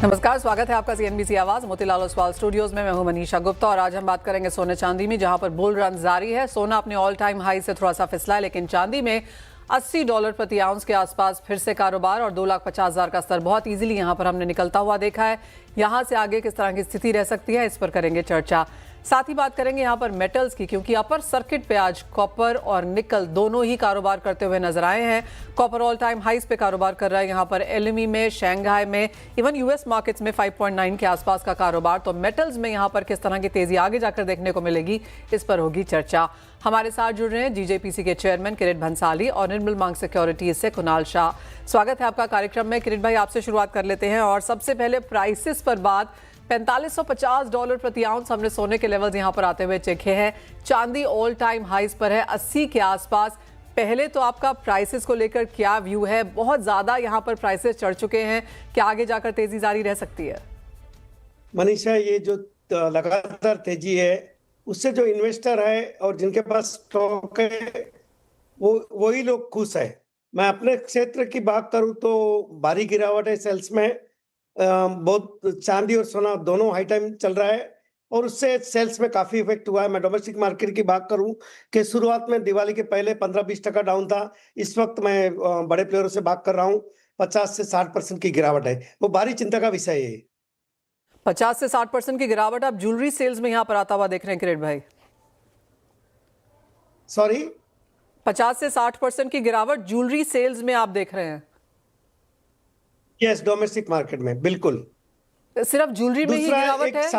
नमस्कार, स्वागत है आपका सीएनबीसी आवाज मोतीलाल ओसवाल स्टूडियोज में। मैं हूं मनीषा गुप्ता और आज हम बात करेंगे सोने चांदी में, जहां पर बुल रन जारी है। सोना अपने ऑल टाइम हाई से थोड़ा सा फिसला है, लेकिन चांदी में $80 प्रति आउंस के आसपास फिर से कारोबार और 2,50,000 का स्तर बहुत इजीली यहां पर हमने निकलता हुआ देखा है। यहां से आगे किस तरह की स्थिति रह सकती है, इस पर करेंगे चर्चा। साथ ही बात करेंगे यहां पर मेटल्स की, क्योंकि अपर सर्किट पे आज कॉपर और निकल दोनों ही कारोबार करते हुए नजर आए हैं। कॉपर ऑल टाइम हाईज पे कारोबार कर रहा है यहां पर एलएमई में, शंघाई में, इवन यूएस मार्केट्स में 5.9 के आसपास का कारोबार। तो मेटल्स में यहां पर किस तरह की तेजी आगे जाकर देखने को मिलेगी, इस पर होगी चर्चा। हमारे साथ जुड़ रहे हैं जीजेपीसी के चेयरमैन किरीट भंसाली और निर्मल मांग सिक्योरिटीज से कुणाल शाह। स्वागत है आपका कार्यक्रम में। किरीट भाई, आपसे शुरुआत कर लेते हैं और सबसे पहले प्राइसेस पर बात। $4550 प्रति आउंस हमने सोने के लेवल्स यहां पर आते हुए चेखे हैं। चांदी ऑल टाइम हाईज पर है 80 के आसपास। पहले तो आपका प्राइसेस को लेकर क्या व्यू है? बहुत ज्यादा यहां पर प्राइसेस चढ़ चुके हैं, क्या आगे जाकर तेजी जारी रह सकती है? मनीषा, ये जो लगातार तेजी है, उससे जो इन्वेस्टर है और जिनके पास स्टॉक है, वही लोग खुश है। मैं अपने क्षेत्र की बात करूं तो भारी गिरावट है सेल्स में। बहुत चांदी और सोना दोनों हाई टाइम चल रहा है और उससे सेल्स में काफी इफेक्ट हुआ है। मैं डोमेस्टिक मार्केट की बात करूं कि शुरुआत में दिवाली के पहले 15-20% डाउन था। इस वक्त मैं बड़े प्लेयरों से बात कर रहा हूं, 50 से 60% की गिरावट है। वो भारी चिंता का विषय है। 50 से 60% की गिरावट आप ज्वेलरी सेल्स में यहां पर आता हुआ देख रहे हैं किरीट भाई? सॉरी, 50 से 60% की गिरावट ज्वेलरी सेल्स में आप देख रहे हैं? यस, डोमेस्टिक मार्केट में बिल्कुल। सिर्फ ज्वेलरी में ही गिरावट है?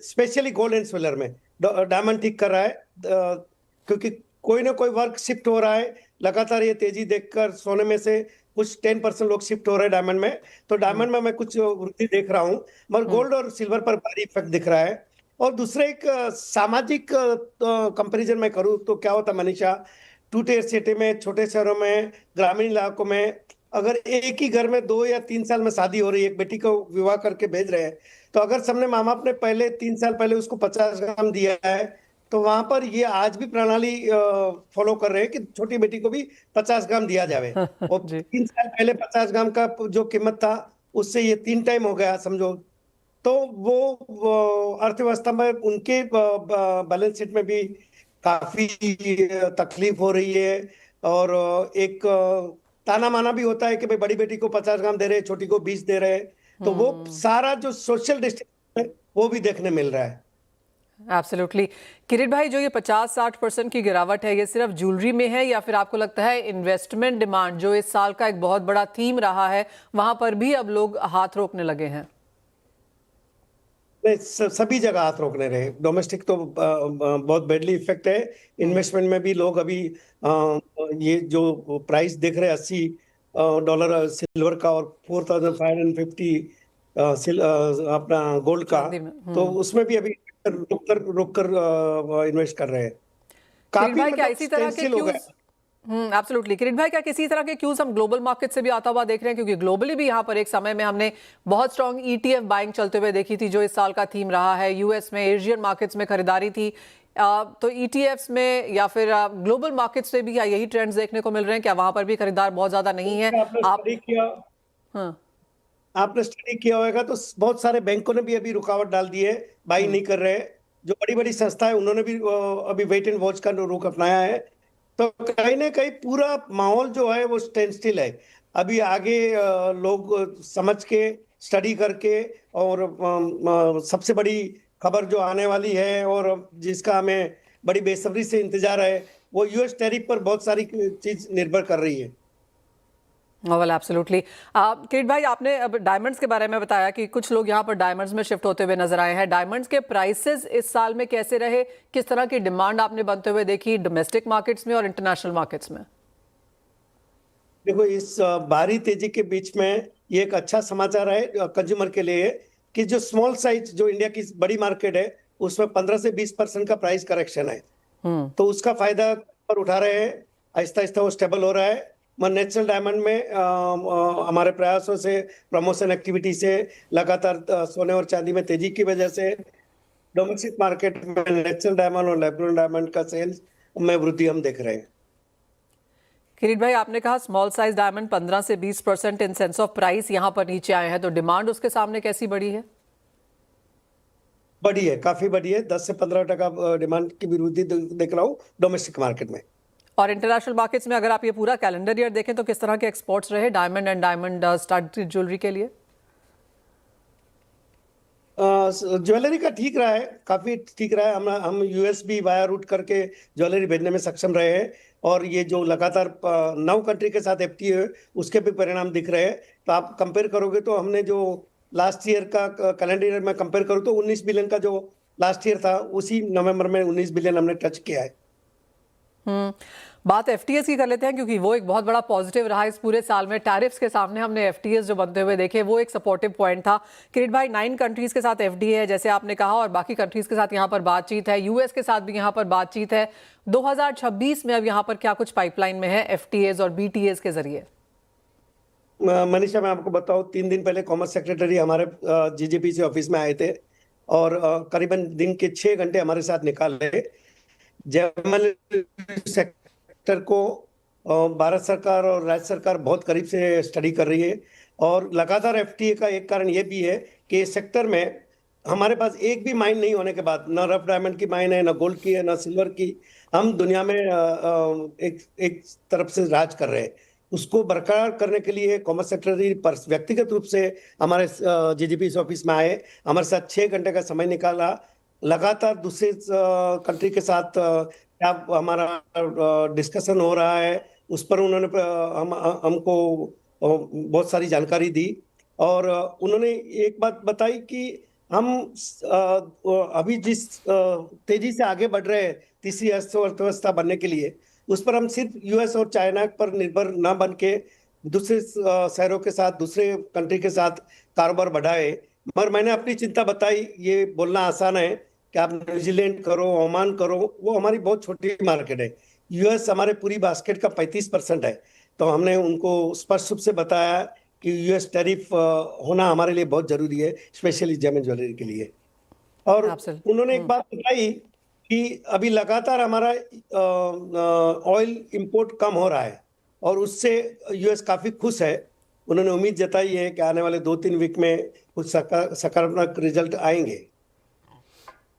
स्पेशली गोल्ड एंड सिल्वर में डायमंड ठीक कर रहा है, क्योंकि कोई ना कोई वर्क शिफ्ट हो रहा है। लगातार ये तेजी देखकर सोने में से कुछ 10% लोग शिफ्ट हो रहे हैं डायमंड में। तो डायमंड में मैं कुछ वृद्धि देख रहा हूँ, मगर गोल्ड और सिल्वर पर भारी इफेक्ट दिख रहा है। और दूसरे एक सामाजिक कंपैरिजन में करूँ तो क्या होता मनीषा, 2 टियर सिटी में, छोटे शहरों में, ग्रामीण इलाकों में अगर एक ही घर में 2 या 3 साल में शादी हो रही है, एक बेटी को विवाह करके भेज रहे हैं, तो अगर सबने माँ बाप ने पहले 3 साल पहले उसको 50 ग्राम दिया है, तो वहां पर ये आज भी प्रणाली फॉलो कर रहे हैं कि छोटी बेटी को भी 50 ग्राम दिया जावे। और 3 साल पहले 50 ग्राम का जो कीमत था, उससे ये 3 टाइम हो गया समझो। तो वो अर्थव्यवस्था में उनके बैलेंस शीट में भी काफी तकलीफ हो रही है। और एक ताना माना भी होता है कि भाई बड़ी बेटी को 50 ग्राम दे रहे हैं, छोटी को 20 दे रहे हैं। तो वो सारा जो सोशल डिस्टेंस है वो भी देखने मिल रहा है। एब्सोल्युटली। किरीट भाई, जो ये 50-60% की गिरावट है, ये सिर्फ ज्वेलरी में है या फिर आपको लगता है इन्वेस्टमेंट डिमांड, जो इस साल का एक बहुत बड़ा थीम रहा है, वहां पर भी अब लोग हाथ रोकने लगे हैं? सभी जगह हाथ रोकने रहे। डोमेस्टिक तो बहुत बैडली इफेक्ट है। इन्वेस्टमेंट में भी लोग अभी ये जो प्राइस देख रहे हैं $80 सिल्वर का और 4550 अपना गोल्ड का, तो उसमें भी अभी रुक कर इन्वेस्ट कर रहे हैं। काफी क्या इसी तरह के क्यूज एब्सोल्युटली किरीट भाई, क्या किसी तरह के क्यूज हम ग्लोबल मार्केट से भी आता हुआ देख रहे हैं? क्योंकि ग्लोबली भी यहाँ पर एक समय में हमने बहुत स्ट्रॉन्ग ईटीएफ बाइंग चलते हुए देखी थी, जो इस साल का थीम रहा है। यूएस में, एशियन मार्केट्स में खरीदारी थी। तो ईटीएफ्स में या फिर ग्लोबल मार्केट्स से भी यही ट्रेंड्स देखने को मिल रहे हैं? क्या वहां पर भी खरीदार बहुत ज्यादा नहीं है? आपने स्टडी किया होगा तो बहुत सारे बैंकों ने भी अभी रुकावट डाल दी है, बाई नहीं कर रहे। जो बड़ी बड़ी संस्था है उन्होंने भी अभी वेट एंड वॉच का रुख अपनाया है। तो कहीं ना कहीं पूरा माहौल जो है वो स्टैंड स्टिल है। अभी आगे लोग समझ के, स्टडी करके, और सबसे बड़ी खबर जो आने वाली है और जिसका हमें बड़ी बेसब्री से इंतजार है, वो यूएस टैरिफ पर बहुत सारी चीज निर्भर कर रही है। Well absolutely. किरीट भाई, आपने अब डायमंड्स के बारे में बताया कि कुछ लोग यहाँ पर डायमंड्स में शिफ्ट होते हुए नजर आए हैं। डायमंड्स के प्राइसेस इस साल में कैसे रहे? किस तरह की डिमांड आपने बनते हुए देखी डोमेस्टिक मार्केट्स में और इंटरनेशनल मार्केट्स में? देखो, इस भारी तेजी के बीच में ये एक अच्छा समाचार है कंज्यूमर के लिए कि जो स्मॉल साइज, जो इंडिया की बड़ी मार्केट है, उसमें 15 से 20% का प्राइस करेक्शन है। तो उसका फायदा पर उठा रहे हैं। आहिस्ता आहिस्ता वो स्टेबल हो रहा है। नेचुरल डायमंड में हमारे प्रयासों से, प्रमोशन एक्टिविटी से, लगातार सोने और चांदी में तेजी की वजह से डोमेस्टिक मार्केट में नेचुरल डायमंड और लैब ग्रोन डायमंड का सेल्स में वृद्धि हम देख रहे हैं। किरीट भाई, आपने कहा स्मॉल साइज डायमंड 15 से 20% इन सेंस ऑफ प्राइस यहां पर नीचे आए हैं, तो डिमांड उसके सामने कैसी बढ़ी है? बढ़ी है, काफी बढ़ी है। 10 से 15% डिमांड की भी वृद्धि देख रहा हूँ डोमेस्टिक मार्केट में। और इंटरनेशनल मार्केट्स में अगर आप ये पूरा कैलेंडर ईयर देखें तो किस तरह के एक्सपोर्ट्स रहे diamond and diamond stud jewellery के लिए? ज्वेलरी का ठीक रहा है, काफी ठीक रहा है। हम यूएस भी वाया रूट करके ज्वेलरी भेजने में सक्षम रहे हैं, और ये जो लगातार 9 कंट्री के साथ एफटीए है उसके भी परिणाम दिख रहे हैं। तो आप कंपेयर करोगे तो हमने जो लास्ट ईयर का कैलेंडर ईयर में कंपेयर करूँ तो 19 बिलियन का जो लास्ट ईयर था, उसी नवंबर में 19 बिलियन हमने टच किया है। बात एफटीएस की कर लेते हैं, क्योंकि वो एक बहुत बड़ा पॉजिटिव रहा इस पूरे साल में। टैरिफ्स के सामने हमने एफटीएस जो बनते हुए देखे, वो एक सपोर्टिव पॉइंट था। किरीट भाई, 9 कंट्रीज के साथ एफडीए है जैसे आपने कहा, और बाकी कंट्रीज के साथ यहाँ पर बातचीत है, यूएस के साथ भी यहाँ पर बातचीत है। 2026 में अब यहाँ पर क्या कुछ पाइपलाइन में है एफटीएस और बीटीएस के जरिए? मनीषा, मैं आपको बताऊं, 3 दिन पहले कॉमर्स सेक्रेटरी हमारे जीजेपीसी ऑफिस में आए थे, और करीबन दिन के 6 घंटे हमारे साथ निकाले। जर्मन सेक्टर को भारत सरकार और राज्य सरकार बहुत करीब से स्टडी कर रही है, और लगातार एफटीए का एक कारण ये भी है कि इस सेक्टर में हमारे पास एक भी माइन नहीं होने के बाद, ना रफ डायमंड की माइन है, ना गोल्ड की है, ना सिल्वर की, हम दुनिया में एक तरफ से राज कर रहे हैं। उसको बरकरार करने के लिए कॉमर्स सेक्रेटरी व्यक्तिगत रूप से हमारे जीजीपी ऑफिस में आए, हमारे साथ 6 घंटे का समय निकाला। लगातार दूसरे कंट्री के साथ क्या हमारा डिस्कशन हो रहा है, उस पर उन्होंने हमको बहुत सारी जानकारी दी। और उन्होंने एक बात बताई कि हम अभी जिस तेजी से आगे बढ़ रहे हैं तीसरी अर्थव्यवस्था बनने के लिए, उस पर हम सिर्फ यूएस और चाइना पर निर्भर ना बन के दूसरे शहरों के साथ, दूसरे कंट्री के साथ कारोबार बढ़ाए। मगर मैंने अपनी चिंता बताई। ये बोलना आसान है कि आप न्यूजीलैंड करो, ओमान करो, वो हमारी बहुत छोटी मार्केट है। यूएस हमारे पूरी बास्केट का 35% है। तो हमने उनको स्पष्ट रूप से बताया कि यूएस टैरिफ होना हमारे लिए बहुत जरूरी है, स्पेशली जेम ज्वेलरी के लिए। और उन्होंने एक बात बताई कि अभी लगातार हमारा ऑयल इंपोर्ट कम हो रहा है, और उससे यूएस काफी खुश है। उन्होंने उम्मीद जताई है कि आने वाले 2-3 वीक में कुछ सकारात्मक रिजल्ट आएंगे।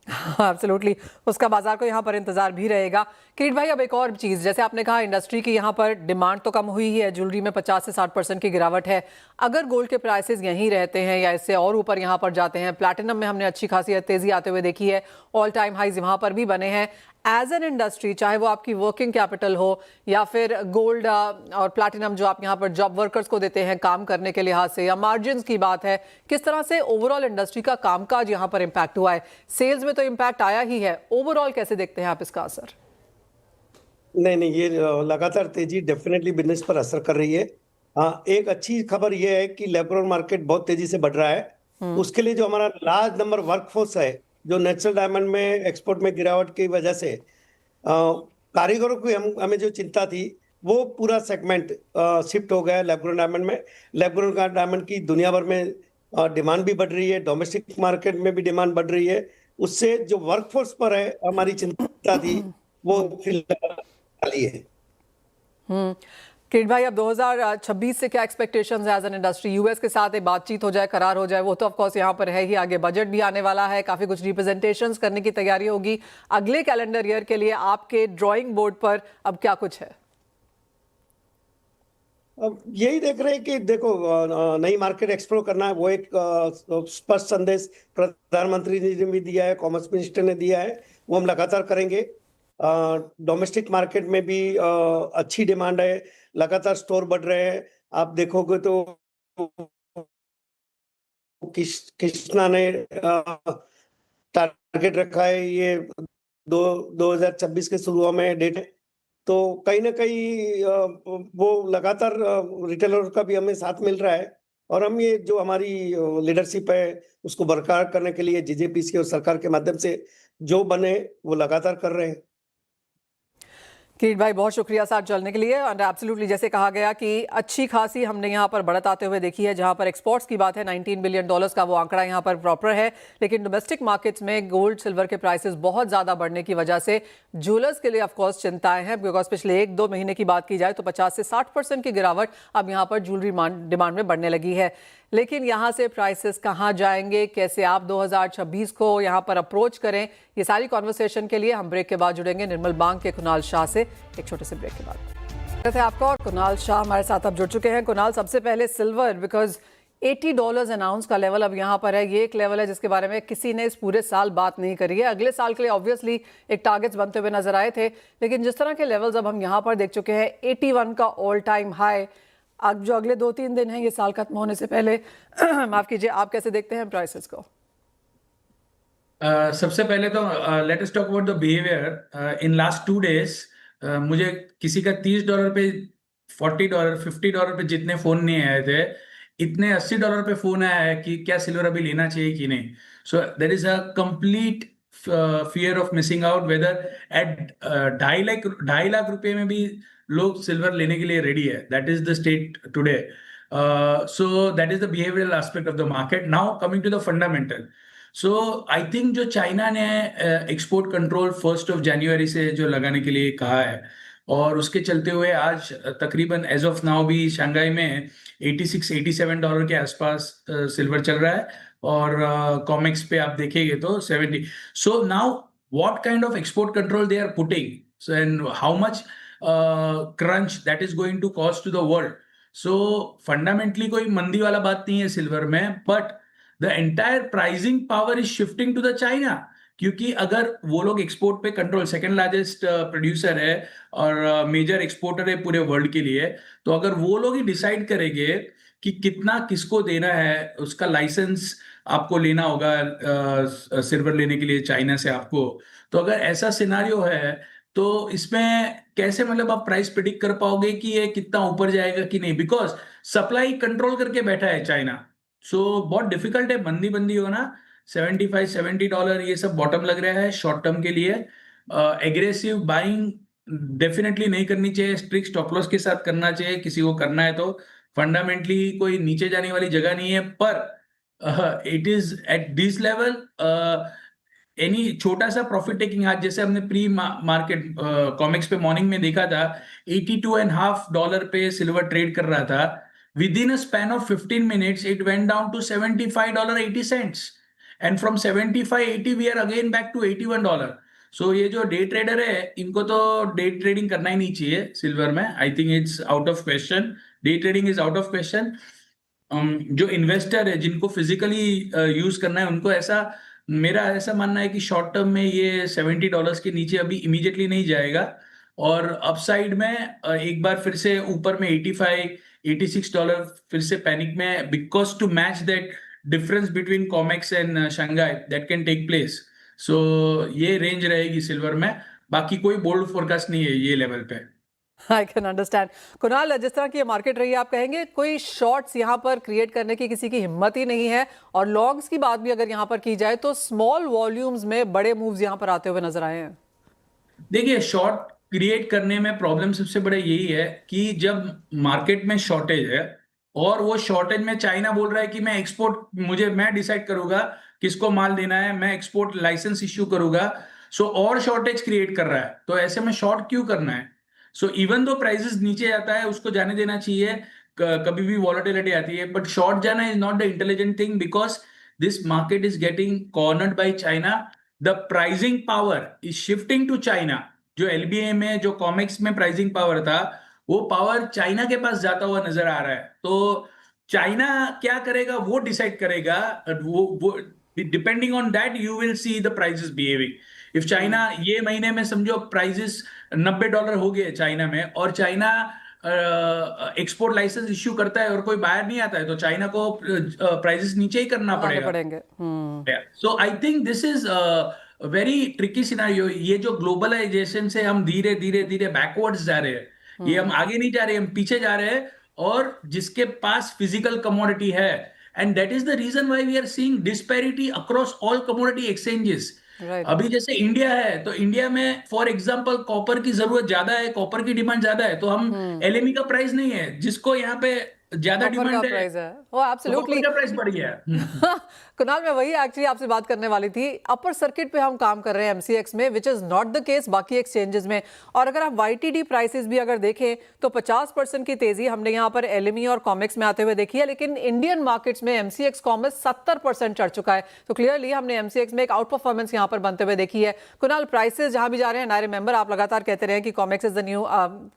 एब्सोल्युटली, उसका बाजार को यहाँ पर इंतजार भी रहेगा। किरीट भाई, अब एक और चीज, जैसे आपने कहा इंडस्ट्री की यहाँ पर डिमांड तो कम हुई ही है, ज्वेलरी में 50 से 60% की गिरावट है। अगर गोल्ड के प्राइसेस यहीं रहते हैं या इससे और ऊपर यहाँ पर जाते हैं, प्लैटिनम में हमने अच्छी खासी तेजी आते हुए देखी है, ऑल टाइम हाइज वहाँ पर भी बने हैं। एज एन इंडस्ट्री, चाहे वो आपकी वर्किंग कैपिटल हो या फिर गोल्ड और प्लैटिनम जो आप यहाँ पर जॉब वर्कर्स को देते हैं काम करने के लिहाज से, या मार्जिन की बात है, किस तरह से ओवरऑल इंडस्ट्री का कामकाज यहाँ पर इम्पैक्ट हुआ है? सेल्स में तो इम्पैक्ट आया ही है, ओवरऑल कैसे देखते हैं आप इसका असर? नहीं, ये लगातार तेजी डेफिनेटली बिजनेस पर असर कर रही है। हाँ, एक अच्छी खबर ये है कि लैब ग्रोन मार्केट बहुत तेजी से बढ़ रहा है। उसके लिए जो हमारा लार्ज नंबर वर्कफोर्स है, जो नेचुरल डायमंड में एक्सपोर्ट में गिरावट की वजह से कारीगरों की हमें जो चिंता थी, वो पूरा सेगमेंट शिफ्ट हो गया लैब ग्रोन डायमंड में। लैब ग्रोन डायमंड की दुनिया भर में डिमांड भी बढ़ रही है, डोमेस्टिक मार्केट में भी डिमांड बढ़ रही है। उससे जो वर्कफोर्स पर है हमारी चिंता थी, वो फिलहाल है। किरीट भाई, अब 2026 से क्या एक्सपेक्टेशंस है एज एन इंडस्ट्री? यूएस के साथ एक बातचीत हो जाए, करार हो जाए, वो तो ऑफ कोर्स यहाँ पर है ही, आगे बजट भी आने वाला है, काफी कुछ रिप्रेजेंटेशंस करने की तैयारी होगी। अगले कैलेंडर ईयर के लिए आपके ड्राइंग बोर्ड पर अब क्या कुछ है? अब यही देख रहे हैं कि देखो, नई मार्केट एक्सप्लोर करना है। वो एक स्पष्ट संदेश प्रधानमंत्री जी ने भी दिया है, कॉमर्स मिनिस्टर ने दिया है, वो हम लगातार करेंगे। डोमेस्टिक मार्केट में भी अच्छी डिमांड है, लगातार स्टोर बढ़ रहे हैं। आप देखोगे तो कृष्णा ने टारगेट रखा है, ये 2026 के शुरू में डेट है। तो कहीं ना कहीं वो लगातार रिटेलर का भी हमें साथ मिल रहा है, और हम ये जो हमारी लीडरशिप है उसको बरकरार करने के लिए जीजेपीसी और सरकार के माध्यम से जो बने वो लगातार कर रहे हैं। किरीट भाई, बहुत शुक्रिया साथ चलने के लिए। और एब्सोल्युटली जैसे कहा गया कि अच्छी खासी हमने यहाँ पर बढ़त आते हुए देखी है। जहाँ पर एक्सपोर्ट्स की बात है, $19 बिलियन का वो आंकड़ा यहाँ पर प्रॉपर है। लेकिन डोमेस्टिक मार्केट्स में गोल्ड सिल्वर के प्राइसेस बहुत ज़्यादा बढ़ने की वजह से ज्वेलर्स के लिए ऑफकोर्स चिंताएं हैं। बिकॉज पिछले 1-2 महीने की बात की जाए तो 50 से 60% की गिरावट अब यहाँ पर ज्वेलरी डिमांड में बढ़ने लगी है। लेकिन यहाँ से प्राइसेस कहाँ जाएंगे, कैसे आप 2026 को यहाँ पर अप्रोच करें, ये सारी कॉन्वर्सेशन के लिए हम ब्रेक के बाद जुड़ेंगे निर्मल बैंक के कुणाल शाह से, एक छोटे से ब्रेक के बाद। आपका और कुणाल शाह हमारे साथ अब जुड़ चुके हैं। कुणाल, सबसे पहले सिल्वर, बिकॉज $80 एन आउंस का लेवल अब यहाँ पर है। ये एक लेवल है जिसके बारे में किसी ने इस पूरे साल बात नहीं करी है। अगले साल के लिए ऑब्वियसली एक टारगेट्स बनते हुए नजर आए थे, लेकिन जिस तरह के लेवल्स अब हम यहाँ पर देख चुके हैं, 81 का ऑल टाइम हाई, अब जो अगले 2-3 दिन हैं ये साल खत्म होने से पहले माफ कीजिए, आप कैसे देखते हैं प्राइसेस को? सबसे पहले तो let us talk about the behaviour in last 2 days. मुझे किसी का $30 पे, $40, $50 पे जितने फोन नहीं आए थे, इतने $80 पे फोन आया है कि क्या सिल्वर अभी लेना चाहिए कि नहीं। So there is a complete fear of missing out, whether at 2.5 lakh रुपए में भी लोग सिल्वर लेने के लिए रेडी है। That is the state today. So that is the behavioural aspect of the market. Now coming to the fundamental, so I think जो China ने एक्सपोर्ट कंट्रोल 1 जनवरी से जो लगाने के लिए कहा है, और उसके चलते हुए आज तकरीबन एज ऑफ नाउ भी शंघाई में $86-87 के आसपास सिल्वर चल रहा है, और कॉमेक्स पे आप देखेंगे तो 70। So now what kind of export control they are putting and how much crunch that is going to cause to the world. So fundamentally कोई मंदी वाला बात नहीं है सिल्वर में, but the entire pricing power is shifting to the China, क्योंकि अगर वो लोग एक्सपोर्ट पे कंट्रोल, सेकंड लार्जेस्ट प्रोड्यूसर है और मेजर एक्सपोर्टर है पूरे वर्ल्ड के लिए, तो अगर वो लोग ही डिसाइड करेंगे कि कितना किसको देना है, उसका लाइसेंस आपको लेना होगा सिल्वर लेने के लिए चाइना से आपको, तो अगर ऐसा सिनारियो है तो इसमें कैसे मतलब आप प्राइस प्रिडिक्ट कर पाओगे कि ये कितना ऊपर जाएगा कि नहीं, बिकॉज सप्लाई कंट्रोल करके बैठा है चाइना। सो बहुत डिफिकल्ट है मंदी बंदी होना। $75-70 ये सब बॉटम लग रहा है शॉर्ट टर्म के लिए। एग्रेसिव बाइंग डेफिनेटली नहीं करनी चाहिए, स्ट्रिक्ट स्टॉप लॉस के साथ करना चाहिए किसी को करना है तो। फंडामेंटली कोई नीचे जाने वाली जगह नहीं है, पर it is at this level any छोटा सा प्रॉफिट टेकिंग। आज जैसे हमने प्री मार्केट कॉमिक्स पे मॉर्निंग में देखा था, $82.5 पे सिल्वर ट्रेड कर रहा था। Within a span of 15 minutes, it went down to $75.80. And from 75.80, we are again back to $81. So ये जो डे ट्रेडर है, इनको तो डे ट्रेडिंग करना ही नहीं चाहिए सिल्वर में। आई think it's out of question, day trading is out of question. जो इन्वेस्टर है जिनको फिजिकली यूज करना है, उनको मेरा ऐसा मानना है कि शॉर्ट टर्म में ये $70 के नीचे अभी इमीडिएटली नहीं जाएगा, और अपसाइड में एक बार फिर से ऊपर में $85-86 फिर से पैनिक में, because to match that difference between Comex and Shanghai that can take place. So ये रेंज रहेगी सिल्वर में, बाकी कोई बोल्ड फोरकास्ट नहीं है ये लेवल पे। I can understand. कुणाल, जिस तरह की ये मार्केट रही है, आप कहेंगे कोई शॉर्ट्स यहाँ पर क्रिएट करने की किसी की हिम्मत ही नहीं है, और लॉन्ग्स की बात भी अगर यहाँ पर की जाए तो स्मॉल वॉल्यूम्स में बड़े मूव्स यहाँ पर आते हुए नजर आए हैं। देखिए, शॉर्ट क्रिएट करने में प्रॉब्लम सबसे बड़ा यही है कि जब मार्केट में शॉर्टेज है, और वो शॉर्टेज में चाइना बोल रहा है कि मैं एक्सपोर्ट, मैं डिसाइड करूंगा किसको माल देना है, मैं एक्सपोर्ट लाइसेंस इश्यू करूंगा, सो और शॉर्टेज क्रिएट कर रहा है, तो ऐसे में शॉर्ट क्यों करना है। सो इवन दो प्राइसेस नीचे जाता है, उसको जाने देना चाहिए, कभी भी वॉलेटिलिटी आती है, बट शॉर्ट जाना is not the intelligent thing, because this market is getting cornered by China. The pricing power is shifting to China. जो एलबीए में, जो कॉमिक्स में प्राइसिंग पावर था, वो पावर चाइना के पास जाता हुआ नजर आ रहा है। तो चाइना क्या करेगा वो डिसाइड करेगा, वो depending on that you will see the prices behaving. If China ये महीने में समझो प्राइसेस $90 हो गए चाइना में, और चाइना एक्सपोर्ट लाइसेंस इश्यू करता है और कोई बाहर नहीं आता है, तो चाइना को प्राइसेस नीचे ही करना पड़ेगा। So I think this is very tricky scenario. ये जो ग्लोबलाइजेशन से हम धीरे धीरे धीरे बैकवर्ड्स जा रहे हैं, ये हम आगे नहीं जा रहे, हम पीछे जा रहे हैं, और जिसके पास फिजिकल कमोडिटी है, and that is the reason why we are seeing disparity across all commodity exchanges. Right. अभी जैसे इंडिया है, तो इंडिया में फॉर एग्जांपल कॉपर की जरूरत ज्यादा है, कॉपर की डिमांड ज्यादा है, तो हम एलएमई का प्राइस नहीं है, जिसको यहाँ पे ज्यादा कॉपर का डिमांड है प्राइस है, वो तो कॉपर एब्सोल्युटली। का प्राइस बढ़ गया है। कुणाल, मैं वही एक्चुअली आपसे बात करने वाली थी। अपर सर्किट पे हम काम कर रहे हैं एमसीएक्स में, which is not the case बाकी एक्सचेंजेस में। और अगर आप वाईटीडी प्राइसेस भी अगर देखें तो 50% की तेजी हमने यहाँ पर एलएमई और कॉमेक्स में आते हुए देखी है, लेकिन इंडियन मार्केट्स में एमसीएक्स कॉमर्स 70% चढ़ चुका है। तो क्लियरली हमने एमसीएक्स में एक आउट परफॉर्मेंस यहाँ पर बनते हुए देखी है। कुणाल, प्राइसेस जहां भी जा रहे हैं, आई रिमेंबर आप लगातार कहते रहे कि COMEX is the new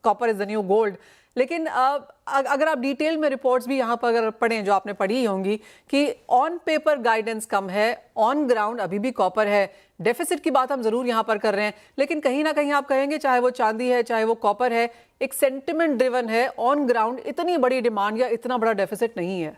copper is the new gold, लेकिन अगर आप डिटेल में रिपोर्ट्स भी यहाँ पर अगर पढ़ें, जो आपने पढ़ी होंगी, कि ऑन पेपर गाइडेंस कम है, ऑन ग्राउंड अभी भी कॉपर है। डेफिसिट की बात हम जरूर यहाँ पर कर रहे हैं, लेकिन कहीं ना कहीं आप कहेंगे चाहे वो चांदी है चाहे वो कॉपर है, एक सेंटिमेंट ड्रिवन है। ऑन ग्राउंड इतनी बड़ी डिमांड या इतना बड़ा डेफिसिट नहीं है।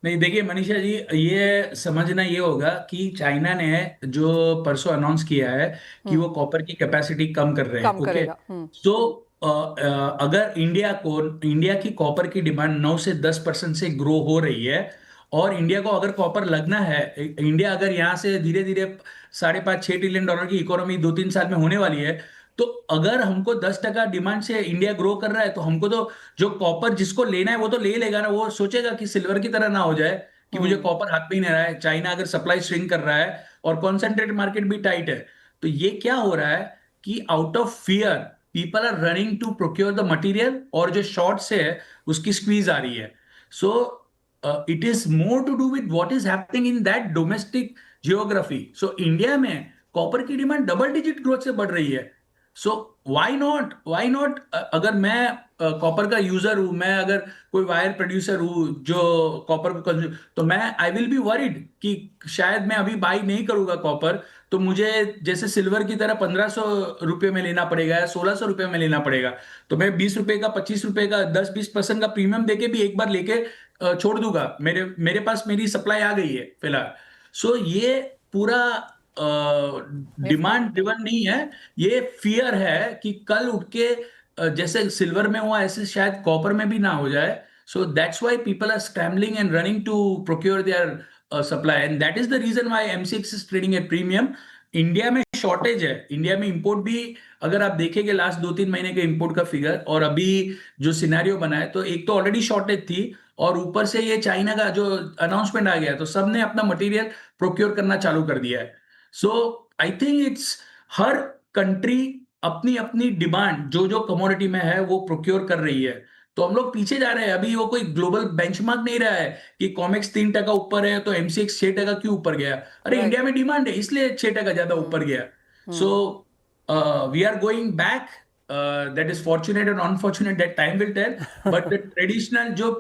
नहीं, देखिए मनीषा जी, ये समझना ये होगा कि चाइना ने जो परसों अनाउंस किया है कि वो कॉपर की कैपेसिटी कम कर रहे हैं, कम ओके। करेगा। तो अगर इंडिया की कॉपर की डिमांड 9 से 10% से ग्रो हो रही है, और इंडिया को अगर कॉपर लगना है, इंडिया अगर यहाँ से धीरे धीरे 5.5-6 ट्रिलियन डॉलर की इकोनॉमी 2-3 साल में होने वाली है, तो अगर हमको 10% डिमांड से इंडिया ग्रो कर रहा है, तो हमको तो जो कॉपर जिसको लेना है वो तो ले लेगा ना। वो सोचेगा कि सिल्वर की तरह ना हो जाए कि मुझे कॉपर हाथ में ही नहीं रहा है। चाइना अगर सप्लाई श्रिंक कर रहा है और कॉन्सेंट्रेट मार्केट भी टाइट है, तो ये क्या हो रहा है कि out of fear people are running to procure the material, और जो शॉर्ट से है उसकी स्क्वीज आ रही है। So it is more to do with what is happening in that domestic geography. So India में कॉपर की डिमांड डबल डिजिट ग्रोथ से बढ़ रही है। सो वाई नॉट, अगर मैं कॉपर का यूजर हूं, मैं अगर कोई वायर प्रोड्यूसर हूं जो कॉपर को कंज्यूम, तो मैं आई विल बी वरीड कि शायद मैं अभी बाई नहीं करूंगा कॉपर, तो मुझे जैसे सिल्वर की तरह 1500 रुपये में लेना पड़ेगा या 1600 रुपये में लेना पड़ेगा। तो मैं 20 रुपए का, 25 रुपए का, 10-20% का प्रीमियम देके भी एक बार लेके छोड़ दूंगा। मेरे पास मेरी सप्लाई आ गई है फिलहाल। सो ये पूरा डिमांड ड्रिवन नहीं है, ये फियर है कि कल उठ के जैसे सिल्वर में हुआ ऐसे शायद कॉपर में भी ना हो जाए। So that's why people are scrambling and running to procure their supply, and that is the reason why MCX is trading at premium. India में शॉर्टेज है, इंडिया में इंपोर्ट भी अगर आप देखेंगे लास्ट 2-3 महीने के इंपोर्ट का फिगर, और अभी जो सिनेरियो बना है, तो एक तो ऑलरेडी शॉर्टेज थी, और ऊपर से ये चाइना का जो अनाउंसमेंट आ गया, तो सबने अपना मटेरियल प्रोक्योर करना चालू कर दिया है। सो आई थिंक इट्स हर कंट्री अपनी अपनी डिमांड जो जो कमोडिटी में है वो प्रोक्योर कर रही है। तो हम लोग पीछे जा रहे हैं। अभी वो कोई ग्लोबल बेंचमार्क नहीं रहा है कि कॉमेक्स 3% ऊपर है तो एमसीएक्स 6% क्यों ऊपर गया। अरे Right. इंडिया में डिमांड है इसलिए 6% ज्यादा ऊपर गया। So we are going back. That is fortunate and unfortunate, that time will tell. But the traditional जो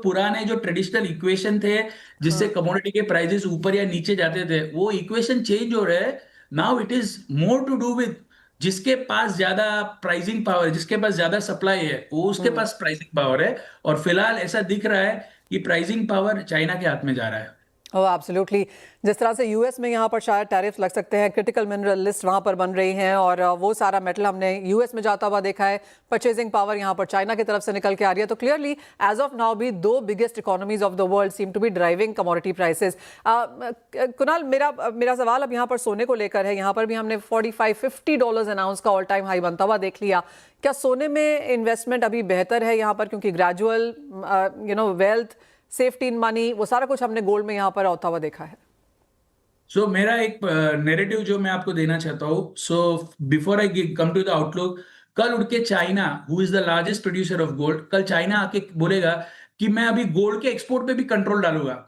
ट्रेडिशनल इक्वेशन थे जिससे कमोडिटी के प्राइसेस ऊपर या नीचे जाते थे, वो इक्वेशन चेंज हो रहे हैं। Now it is more to do with जिसके पास ज्यादा प्राइसिंग पावर है, जिसके पास ज्यादा सप्लाई है, वो उसके पास प्राइसिंग पावर है। और फिलहाल ऐसा दिख रहा है कि प्राइसिंग पावर चाइना के हाथ में जा रहा है। ओह एब्सोल्युटली। जिस तरह से यूएस में यहाँ पर शायद टैरिफ लग सकते हैं, क्रिटिकल मिनरल लिस्ट वहाँ पर बन रही हैं, और वो सारा मेटल हमने यूएस में जाता हुआ देखा है। परचेजिंग पावर यहाँ पर चाइना की तरफ से निकल के आ रही है। तो क्लियरली एज ऑफ नाउ भी दो biggest economies of the world seem to be driving commodity prices. Kunal, मेरा सवाल अब यहाँ पर सोने को लेकर है। यहाँ पर भी हमने $45-50 अनाउंस का ऑल टाइम हाई बनता हुआ देख लिया। क्या सोने में इन्वेस्टमेंट अभी बेहतर है यहाँ पर, क्योंकि gradual wealth, safety in money, वो सारा कुछ हमने गोल्ड में यहाँ पर होता हुआ देखा है? सो मेरा एक नैरेटिव जो मैं आपको देना चाहता हूँ, so before I come to the outlook, कल उठ के China who is the largest producer of gold, कल चाइना आके बोलेगा कि मैं अभी गोल्ड के एक्सपोर्ट पे भी कंट्रोल डालूंगा,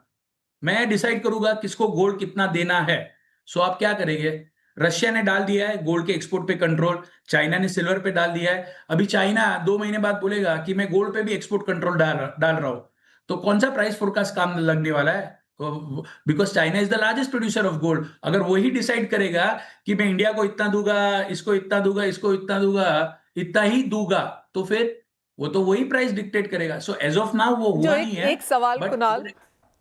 मैं डिसाइड करूंगा किसको गोल्ड कितना देना है। सो आप क्या करेंगे? रशिया ने डाल दिया है गोल्ड के एक्सपोर्ट पे कंट्रोल, चाइना ने सिल्वर पे डाल दिया है। अभी चाइना 2 महीने बाद बोलेगा कि मैं गोल्ड पे भी एक्सपोर्ट कंट्रोल डाल रहा हूं। तो कौन सा प्राइस फोरकास्ट काम लगने वाला है? Because China is the largest producer of gold. अगर वही डिसाइड करेगा कि मैं इंडिया को इतना दूंगा, इसको इतना दूंगा, इसको इतना दूंगा, इतना ही दूंगा, तो फिर वो तो वही प्राइस डिक्टेट करेगा। सो एज ऑफ नाउ वो हुआ नहीं है। एक सवाल कुणाल,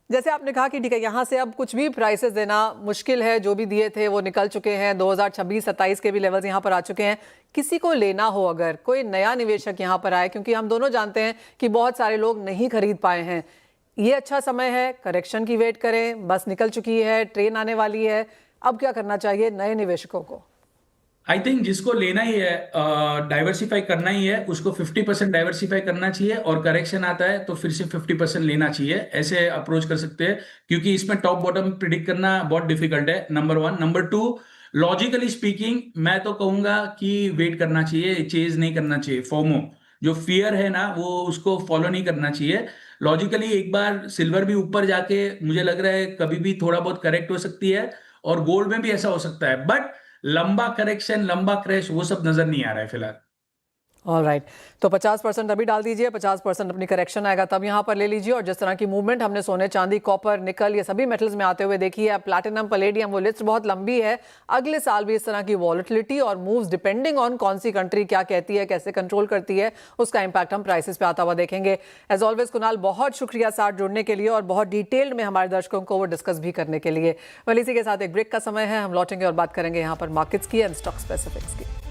जैसे आपने कहा कि ठीक है यहाँ से अब कुछ भी प्राइसेस देना मुश्किल है, जो भी दिए थे वो निकल चुके हैं, 2026-27 के भी लेवल्स यहाँ पर आ चुके हैं। किसी को लेना हो, अगर कोई नया निवेशक यहाँ पर आए, क्योंकि हम दोनों जानते हैं कि बहुत सारे लोग नहीं खरीद पाए हैं, ये अच्छा समय है, करेक्शन की वेट करें, बस निकल चुकी है, ट्रेन आने वाली है, अब क्या करना चाहिए नए निवेशकों को? आई थिंक जिसको लेना ही है, डाइवर्सिफाई करना ही है, उसको 50% डाइवर्सिफाई करना चाहिए, और करेक्शन आता है तो फिर से 50% लेना चाहिए। ऐसे अप्रोच कर सकते हैं, क्योंकि इसमें टॉप बॉटम प्रिडिक्ट करना बहुत डिफिकल्ट है, नंबर 1। नंबर 2, लॉजिकली स्पीकिंग मैं तो कहूंगा कि वेट करना चाहिए, चेज नहीं करना चाहिए। फोमो जो फियर है ना, वो उसको फॉलो नहीं करना चाहिए। लॉजिकली एक बार सिल्वर भी ऊपर जाके मुझे लग रहा है कभी भी थोड़ा बहुत करेक्ट हो सकती है, और गोल्ड में भी ऐसा हो सकता है, बट लंबा करेक्शन, लंबा क्रैश, वो सब नजर नहीं आ रहा है फिलहाल। ऑल राइट, तो 50% अभी डाल दीजिए, 50% अपनी करेक्शन आएगा तब यहाँ पर ले लीजिए। और जिस तरह की मूवमेंट हमने सोने, चांदी, कॉपर, निकल, ये सभी मेटल्स में आते हुए देखी है, प्लैटिनम, पलेडियम, वो लिस्ट बहुत लंबी है। अगले साल भी इस तरह की वॉलेटिलिटी और मूव्स डिपेंडिंग ऑन कौन सी कंट्री क्या कहती है, कैसे कंट्रोल करती है, उसका इंपैक्ट हम प्राइसेस पे आता हुआ देखेंगे। एज ऑलवेज कुणाल, बहुत शुक्रिया साथ जुड़ने के लिए और बहुत डिटेल्ड में हमारे दर्शकों को वो डिस्कस भी करने के लिए। वेल, इसी के साथ एक ब्रेक का समय है, हम लौटेंगे और बात करेंगे यहाँ पर मार्केट्स की एंड स्टॉक स्पेसिफिक्स की।